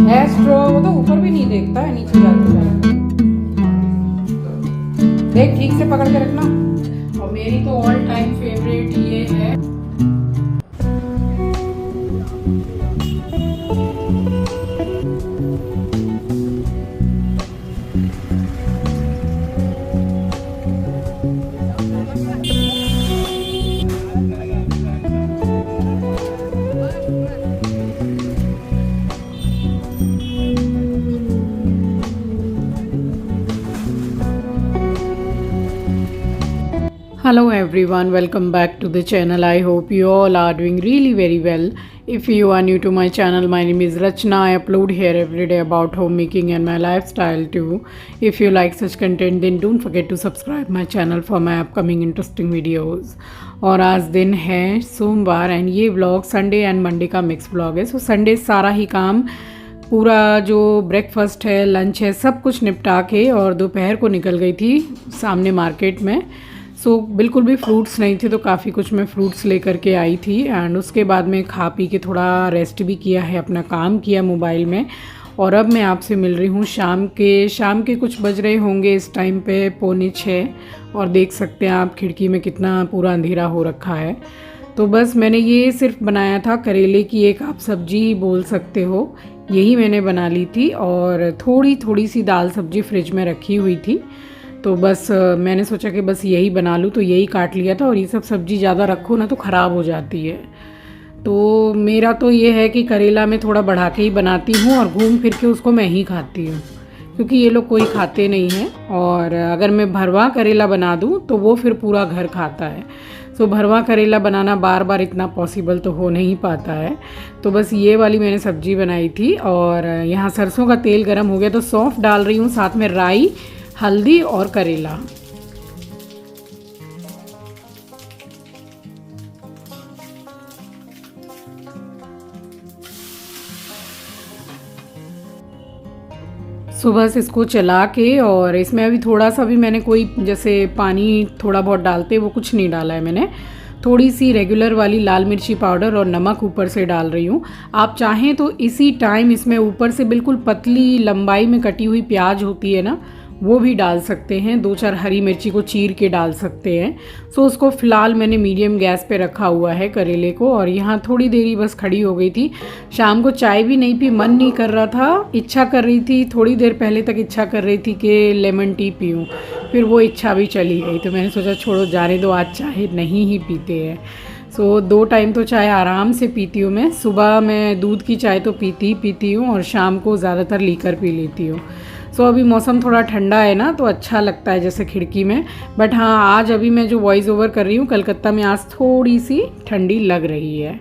Astro वो तो ऊपर भी नहीं देखता है, नीचे जाते जाते। देख ठीक से पकड़ के रखना। और मेरी तो ऑल टाइम फेवरेट ये है, hello everyone, welcome back to the channel. I hope you all are doing really very well. If you are new to my channel, my name is Rachna. I upload here every day about homemaking and my lifestyle too. If you like such content, then don't forget to subscribe my channel for my upcoming interesting videos. और आज दिन है सोमवार and ये vlog Sunday and Monday का mix vlog है। So Sunday सारा ही काम, पूरा जो ब्रेकफास्ट है, लंच है, सब कुछ निपटा के और दोपहर को निकल गई थी सामने मार्केट में। सो बिल्कुल भी फ्रूट्स नहीं थे तो काफ़ी कुछ मैं फ्रूट्स लेकर के आई थी एंड उसके बाद में खा पी के थोड़ा रेस्ट भी किया है, अपना काम किया मोबाइल में। और अब मैं आपसे मिल रही हूँ शाम के कुछ बज रहे होंगे इस टाइम पे 5:45। और देख सकते हैं आप खिड़की में कितना पूरा अंधेरा हो रखा है। तो बस मैंने ये सिर्फ बनाया था करेले की एक आप सब्जी बोल सकते हो, यही मैंने बना ली थी। और थोड़ी सी दाल सब्जी फ्रिज में रखी हुई थी तो बस मैंने सोचा कि बस यही बना लूँ, तो यही काट लिया था। और ये सब सब्ज़ी ज़्यादा रखो ना तो ख़राब हो जाती है। तो मेरा तो ये है कि करेला मैं थोड़ा बढ़ा के ही बनाती हूँ और घूम फिर के उसको मैं ही खाती हूँ, क्योंकि ये लोग कोई खाते नहीं हैं। और अगर मैं भरवा करेला बना दूँ तो वो फिर पूरा घर खाता है। सो भरवा करेला बनाना बार बार इतना पॉसिबल तो हो नहीं पाता है। तो बस ये वाली मैंने सब्ज़ी बनाई थी। और यहाँ सरसों का तेल गर्म हो गया तो सौंफ डाल रही हूँ, साथ में राई, हल्दी और करेला। सुबह से इसको चला के, और इसमें अभी थोड़ा सा भी मैंने कोई जैसे पानी थोड़ा बहुत डालते वो कुछ नहीं डाला है मैंने। थोड़ी सी रेगुलर वाली लाल मिर्ची पाउडर और नमक ऊपर से डाल रही हूँ। आप चाहें तो इसी टाइम इसमें ऊपर से बिल्कुल पतली लंबाई में कटी हुई प्याज होती है ना, वो भी डाल सकते हैं। 2-4 हरी मिर्ची को चीर के डाल सकते हैं। सो उसको फ़िलहाल मैंने मीडियम गैस पे रखा हुआ है करेले को। और यहाँ थोड़ी देरी बस खड़ी हो गई थी। शाम को चाय भी नहीं पी, मन नहीं कर रहा था, इच्छा कर रही थी, थोड़ी देर पहले तक इच्छा कर रही थी कि लेमन टी पीऊँ, फिर वो इच्छा भी चली गई। तो मैंने सोचा छोड़ो, जाने दो, आज चाय नहीं ही पीते हैं। सो 2 टाइम तो चाय आराम से पीती हूँ मैं। सुबह मैं दूध की चाय तो पीती हूँ और शाम को ज़्यादातर लीकर पी लेती हूँ। सो अभी मौसम थोड़ा ठंडा है ना तो अच्छा लगता है जैसे खिड़की में। बट हाँ, आज अभी मैं जो वॉइस ओवर कर रही हूँ कलकत्ता में, आज थोड़ी सी ठंडी लग रही है।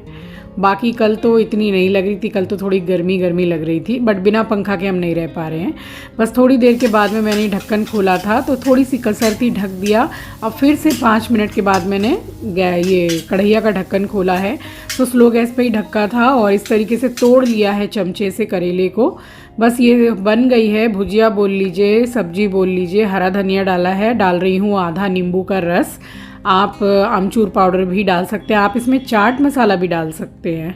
बाकी कल तो इतनी नहीं लग रही थी, कल तो थोड़ी गर्मी लग रही थी। बट बिना पंखा के हम नहीं रह पा रहे हैं। बस थोड़ी देर के बाद में मैंने ढक्कन खोला था तो थोड़ी सी कसर थी, ढक दिया। अब फिर से 5 मिनट के बाद मैंने ये कढ़ैया का ढक्कन खोला है। तो स्लो गैस पे ही ढक्का था और इस तरीके से तोड़ लिया है चमचे से करेले को। बस ये बन गई है, भुजिया बोल लीजिए, सब्जी बोल लीजिए। हरा धनिया डाला है, डाल रही हूँ आधा नींबू का रस। आप आमचूर पाउडर भी डाल सकते हैं, आप इसमें चाट मसाला भी डाल सकते हैं,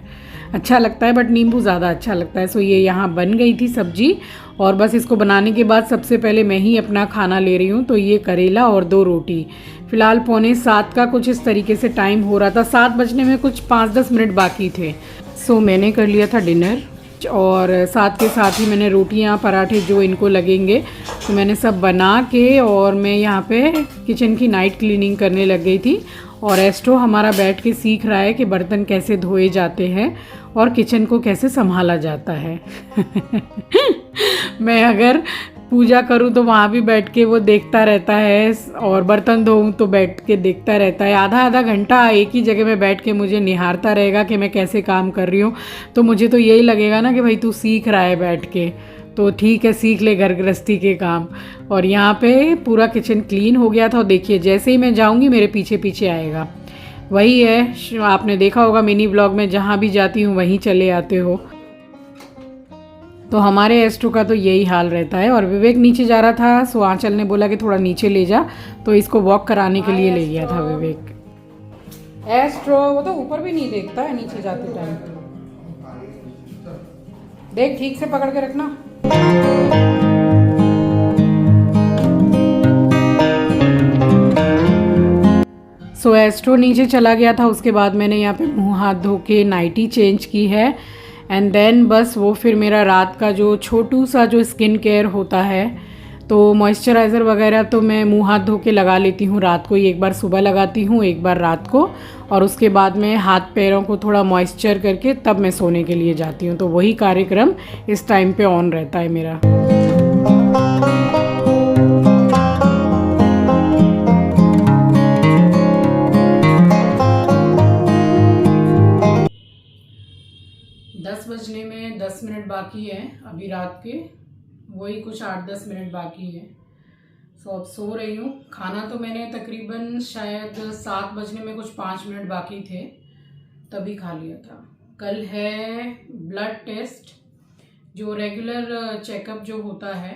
अच्छा लगता है, बट नींबू ज़्यादा अच्छा लगता है। सो ये यहाँ बन गई थी सब्जी। और बस इसको बनाने के बाद सबसे पहले मैं ही अपना खाना ले रही हूँ। तो ये करेला और 2 रोटी। फ़िलहाल 6:45 का कुछ इस तरीके से टाइम हो रहा था, 7 बजने में कुछ 5-10 मिनट बाकी थे। सो मैंने कर लिया था डिनर और साथ के साथ ही मैंने रोटियां, पराठे जो इनको लगेंगे तो मैंने सब बना के, और मैं यहाँ पे किचन की नाइट क्लीनिंग करने लग गई थी। और एस्ट्रो हमारा बैठ के सीख रहा है कि बर्तन कैसे धोए जाते हैं और किचन को कैसे संभाला जाता है। मैं अगर पूजा करूँ तो वहाँ भी बैठ के वो देखता रहता है, और बर्तन धोऊँ तो बैठ के देखता रहता है। आधा घंटा एक ही जगह में बैठ के मुझे निहारता रहेगा कि मैं कैसे काम कर रही हूँ। तो मुझे तो यही लगेगा ना कि भाई तू सीख रहा है बैठ के, तो ठीक है, सीख ले घर गृहस्थी के काम। और यहाँ पे पूरा किचन क्लीन हो गया था। और देखिए जैसे ही मैं जाऊँगी मेरे पीछे पीछे आएगा। वही है, आपने देखा होगा मिनी व्लॉग में, जहाँ भी जाती हूँ वहीं चले आते हो। तो हमारे एस्ट्रो का तो यही हाल रहता है। और विवेक नीचे जा रहा था, सो आंचल ने बोला कि थोड़ा नीचे ले जा, तो इसको वॉक कराने के लिए ले गया था विवेक। एस्ट्रो वो तो ऊपर भी नहीं देखता है नीचे जाते टाइम। देख ठीक से पकड़ के रखना। सो एस्ट्रो नीचे चला गया था, उसके बाद मैंने यहाँ पे मुंह हाथ धो के नाइटी चेंज की है एंड देन बस वो फिर मेरा रात का जो छोटू सा जो स्किन केयर होता है, तो मॉइस्चराइज़र वगैरह तो मैं मुंह हाथ धो के लगा लेती हूँ रात को ही, एक बार सुबह लगाती हूँ एक बार रात को, और उसके बाद में हाथ पैरों को थोड़ा मॉइस्चर करके तब मैं सोने के लिए जाती हूँ। तो वही कार्यक्रम इस टाइम पे ऑन रहता है मेरा। बजने में 10 मिनट बाकी है अभी रात के, वही कुछ 8-10 मिनट बाकी है। सो अब सो रही हूँ। खाना तो मैंने तकरीबन शायद 7 बजने में कुछ 5 मिनट बाकी थे तभी खा लिया था। कल है ब्लड टेस्ट, जो रेगुलर चेकअप जो होता है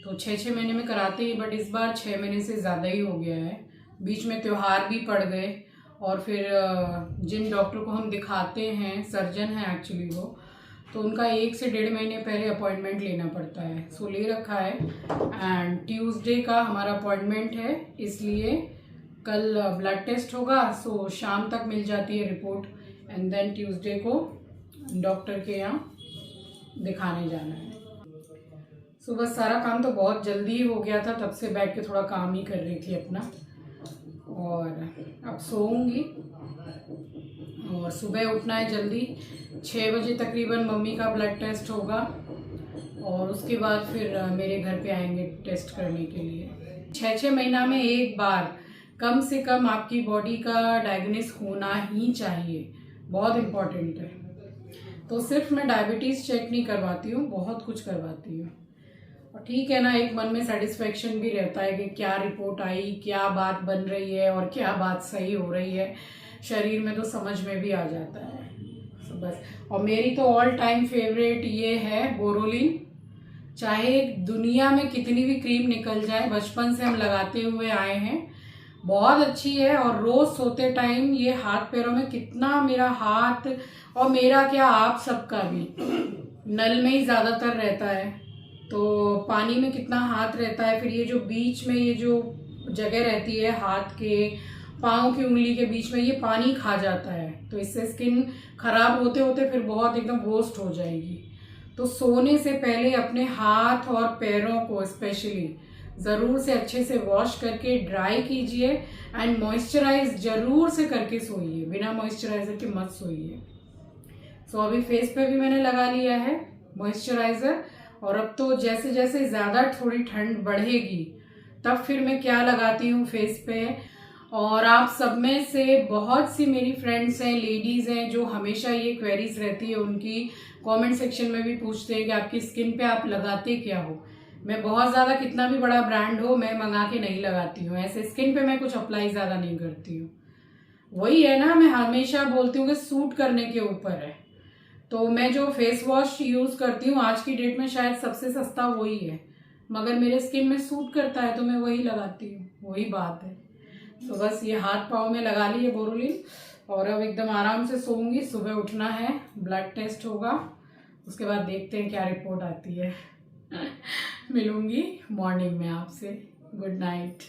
तो 6-6 महीने में कराते ही, बट इस बार 6 महीने से ज़्यादा ही हो गया है। बीच में त्यौहार भी पड़ गए और फिर जिन डॉक्टर को हम दिखाते हैं, सर्जन है एक्चुअली वो, तो उनका 1 से 1.5 महीने पहले अपॉइंटमेंट लेना पड़ता है। सो ले रखा है एंड ट्यूसडे का हमारा अपॉइंटमेंट है, इसलिए कल ब्लड टेस्ट होगा। सो शाम तक मिल जाती है रिपोर्ट एंड देन ट्यूसडे को डॉक्टर के यहाँ दिखाने जाना है। सो बस सारा काम तो बहुत जल्दी हो गया था, तब से बैठ के थोड़ा काम ही कर रही थी अपना, और अब सोऊंगी और सुबह उठना है जल्दी। 6 बजे तकरीबन मम्मी का ब्लड टेस्ट होगा और उसके बाद फिर मेरे घर पे आएंगे टेस्ट करने के लिए। 6-6 महीना में एक बार कम से कम आपकी बॉडी का डायग्नोसिस होना ही चाहिए, बहुत इम्पॉर्टेंट है। तो सिर्फ मैं डायबिटीज़ चेक नहीं करवाती हूँ, बहुत कुछ करवाती हूँ। और ठीक है ना, एक मन में सेटिस्फेक्शन भी रहता है कि क्या रिपोर्ट आई, क्या बात बन रही है और क्या बात सही हो रही है, शरीर में तो समझ में भी आ जाता है। तो बस, और मेरी तो ऑल टाइम फेवरेट ये है बोरोलिन। चाहे दुनिया में कितनी भी क्रीम निकल जाए, बचपन से हम लगाते हुए आए हैं, बहुत अच्छी है। और रोज़ सोते टाइम ये हाथ पैरों में कितना, मेरा हाथ और मेरा क्या आप सबका भी नल में ही ज़्यादातर रहता है, तो पानी में कितना हाथ रहता है, फिर ये जो बीच में ये जो जगह रहती है हाथ के पाँव की उंगली के बीच में, ये पानी खा जाता है, तो इससे स्किन खराब होते होते फिर बहुत एकदम रोस्ट हो जाएगी। तो सोने से पहले अपने हाथ और पैरों को स्पेशली ज़रूर से अच्छे से वॉश करके ड्राई कीजिए एंड मॉइस्चराइज ज़रूर से करके सोइए, बिना मॉइस्चराइज़र के मत सोइए। सो अभी फेस पे भी मैंने लगा लिया है मॉइस्चराइज़र, और अब तो जैसे जैसे ज़्यादा थोड़ी ठंड बढ़ेगी तब फिर मैं क्या लगाती हूँ फेस पे। और आप सब में से बहुत सी मेरी फ्रेंड्स हैं, लेडीज़ हैं, जो हमेशा ये क्वेरीज रहती है उनकी, कमेंट सेक्शन में भी पूछते हैं कि आपकी स्किन पे आप लगाते क्या हो। मैं बहुत ज़्यादा, कितना भी बड़ा ब्रांड हो, मैं मंगा के नहीं लगाती हूँ, ऐसे स्किन पे मैं कुछ अप्लाई ज़्यादा नहीं करती हूँ। वही है ना, मैं हमेशा बोलती हूँ कि सूट करने के ऊपर है। तो मैं जो फेस वॉश यूज़ करती हूँ आज की डेट में शायद सबसे सस्ता वही है, मगर मेरे स्किन में सूट करता है तो मैं वही लगाती हूँ, वही बात है। तो बस ये हाथ पाँव में लगा ली है बोरोलिन, और अब एकदम आराम से सोऊंगी। सुबह उठना है, ब्लड टेस्ट होगा, उसके बाद देखते हैं क्या रिपोर्ट आती है। मिलूंगी मॉर्निंग में आपसे। Good night.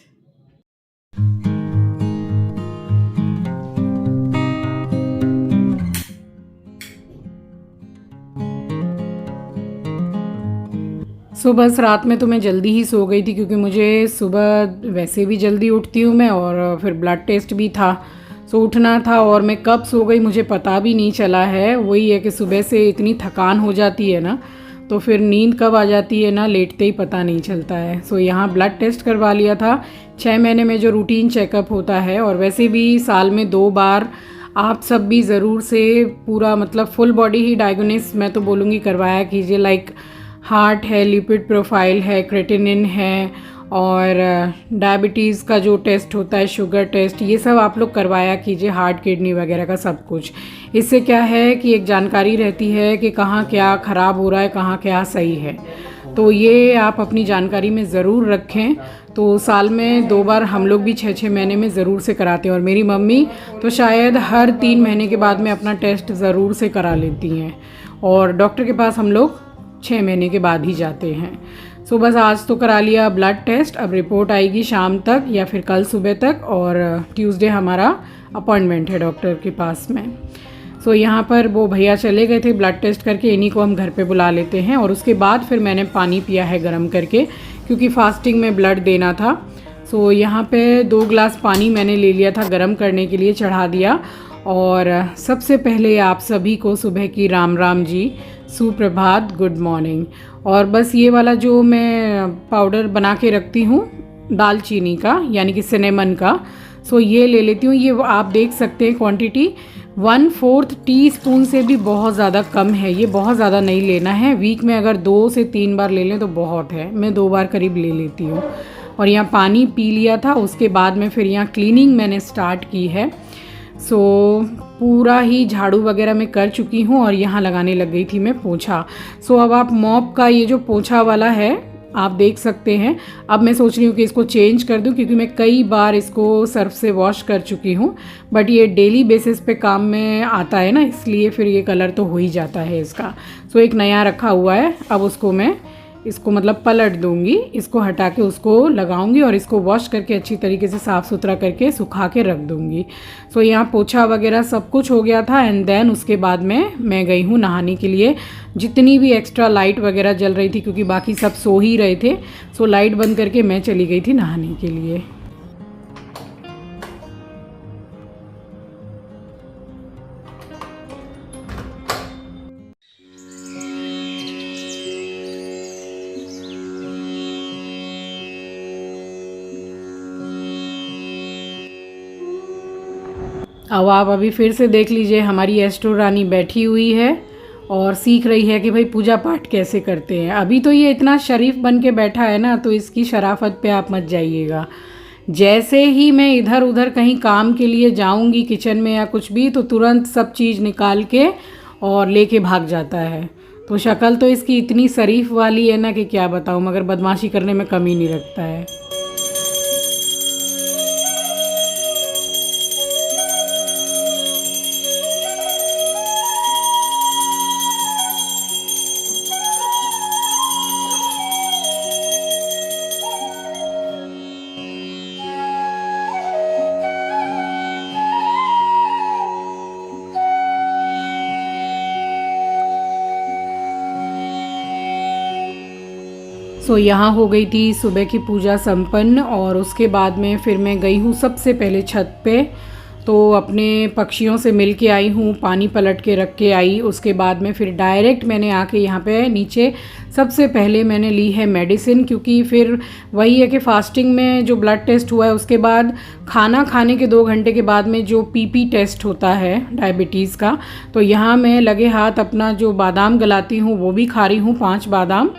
सो बस रात में तो मैं जल्दी ही सो गई थी, क्योंकि मुझे सुबह वैसे भी जल्दी उठती हूँ मैं, और फिर ब्लड टेस्ट भी था, सो उठना था। और मैं कब सो गई मुझे पता भी नहीं चला है। वही है कि सुबह से इतनी थकान हो जाती है ना, तो फिर नींद कब आ जाती है ना, लेटते ही पता नहीं चलता है। सो यहाँ ब्लड टेस्ट करवा लिया था, 6 महीने में जो रूटीन चेकअप होता है, और वैसे भी साल में 2 बार आप सब भी ज़रूर से पूरा मतलब फुल बॉडी ही डायग्नोसिस मैं तो बोलूँगी करवाया कीजिए। लाइक हार्ट है, लिपिड प्रोफाइल है, क्रेटिनिन है, और डायबिटीज़ का जो टेस्ट होता है, शुगर टेस्ट, ये सब आप लोग करवाया कीजिए, हार्ट किडनी वगैरह का सब कुछ। इससे क्या है कि एक जानकारी रहती है कि कहाँ क्या ख़राब हो रहा है, कहाँ क्या सही है, तो ये आप अपनी जानकारी में ज़रूर रखें। तो साल में 2 बार हम लोग भी 6-6 महीने में ज़रूर से कराते हैं, और मेरी मम्मी तो शायद हर 3 महीने के बाद में अपना टेस्ट ज़रूर से करा लेती हैं। और डॉक्टर के पास हम लोग 6 महीने के बाद ही जाते हैं। सो बस आज तो करा लिया ब्लड टेस्ट, अब रिपोर्ट आएगी शाम तक या फिर कल सुबह तक, और ट्यूसडे हमारा अपॉइंटमेंट है डॉक्टर के पास में। सो यहाँ पर वो भैया चले गए थे ब्लड टेस्ट करके, इन्हीं को हम घर पे बुला लेते हैं। और उसके बाद फिर मैंने पानी पिया है गर्म करके, क्योंकि फास्टिंग में ब्लड देना था। सो यहाँ पे 2 गिलास पानी मैंने ले लिया था गर्म करने के लिए, चढ़ा दिया। और सबसे पहले आप सभी को सुबह की राम राम जी, सुप्रभात, गुड मॉर्निंग। और बस ये वाला जो मैं पाउडर बना के रखती हूँ दालचीनी का, यानी कि सिनेमन का, सो ये ले लेती हूँ। ये आप देख सकते हैं क्वांटिटी 1/4 टीस्पून से भी बहुत ज़्यादा कम है। ये बहुत ज़्यादा नहीं लेना है, वीक में अगर 2 से 3 बार ले लें तो बहुत है। मैं 2 बार करीब ले लेती हूँ। और यहाँ पानी पी लिया था, उसके बाद में फिर यहाँ क्लीनिंग मैंने स्टार्ट की है। सो पूरा ही झाड़ू वगैरह मैं कर चुकी हूँ और यहाँ लगाने लग गई थी मैं पोछा। सो अब आप मॉप का ये जो पोछा वाला है आप देख सकते हैं। अब मैं सोच रही हूँ कि इसको चेंज कर दूँ, क्योंकि मैं कई बार इसको सर्फ से वॉश कर चुकी हूँ, बट ये डेली बेसिस पे काम में आता है ना, इसलिए फिर ये कलर तो हो ही जाता है इसका। सो एक नया रखा हुआ है, अब उसको मैं इसको मतलब पलट दूंगी, इसको हटा के उसको लगाऊंगी और इसको वॉश करके अच्छी तरीके से साफ़ सुथरा करके सुखा के रख दूंगी। सो यहाँ पोछा वगैरह सब कुछ हो गया था। एंड देन उसके बाद में मैं गई हूँ नहाने के लिए। जितनी भी एक्स्ट्रा लाइट वगैरह जल रही थी, क्योंकि बाकी सब सो ही रहे थे, सो लाइट बंद करके मैं चली गई थी नहाने के लिए। अब आप अभी फिर से देख लीजिए, हमारी एस्ट्रो रानी बैठी हुई है और सीख रही है कि भाई पूजा पाठ कैसे करते हैं। अभी तो ये इतना शरीफ बन के बैठा है ना, तो इसकी शराफत पे आप मत जाइएगा। जैसे ही मैं इधर उधर कहीं काम के लिए जाऊंगी किचन में या कुछ भी, तो तुरंत सब चीज़ निकाल के और लेके भाग जाता है। तो शक्ल तो इसकी इतनी शरीफ वाली है ना कि क्या बताऊँ, मगर बदमाशी करने में कमी नहीं रखता है। सो यहाँ हो गई थी सुबह की पूजा संपन्न, और उसके बाद में फिर मैं गई हूँ सबसे पहले छत पे। तो अपने पक्षियों से मिल के आई हूँ, पानी पलट के रख के आई। उसके बाद में फिर डायरेक्ट मैंने आके यहाँ पे नीचे सबसे पहले मैंने ली है मेडिसिन, क्योंकि फिर वही है कि फास्टिंग में जो ब्लड टेस्ट हुआ है उसके बाद खाना खाने के 2 घंटे के बाद में जो पीपी टेस्ट होता है डायबिटीज़ का, तो यहाँ मैं लगे हाथ अपना जो बादाम गलाती हूँ वो भी खा रही हूँ, 5 बादाम।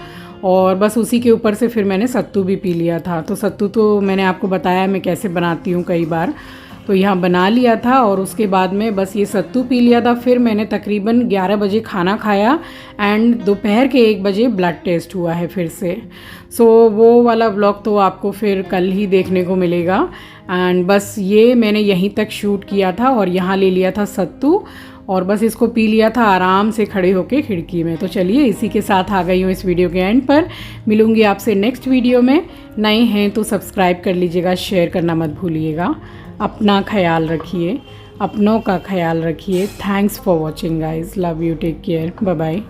और बस उसी के ऊपर से फिर मैंने सत्तू भी पी लिया था। तो सत्तू तो मैंने आपको बताया मैं कैसे बनाती हूँ कई बार, तो यहाँ बना लिया था। और उसके बाद में बस ये सत्तू पी लिया था। फिर मैंने तकरीबन 11 बजे खाना खाया एंड दोपहर के 1 बजे ब्लड टेस्ट हुआ है फिर से। सो वो वाला व्लॉग तो आपको फिर कल ही देखने को मिलेगा। एंड बस ये मैंने यहीं तक शूट किया था और यहाँ ले लिया था सत्तू और बस इसको पी लिया था आराम से खड़े होके खिड़की में। तो चलिए इसी के साथ आ गई हूँ इस वीडियो के एंड पर। मिलूंगी आपसे नेक्स्ट वीडियो में। नए हैं तो सब्सक्राइब कर लीजिएगा, शेयर करना मत भूलिएगा। अपना ख्याल रखिए, अपनों का ख्याल रखिए। Thanks for watching guys, love you, take care, bye bye.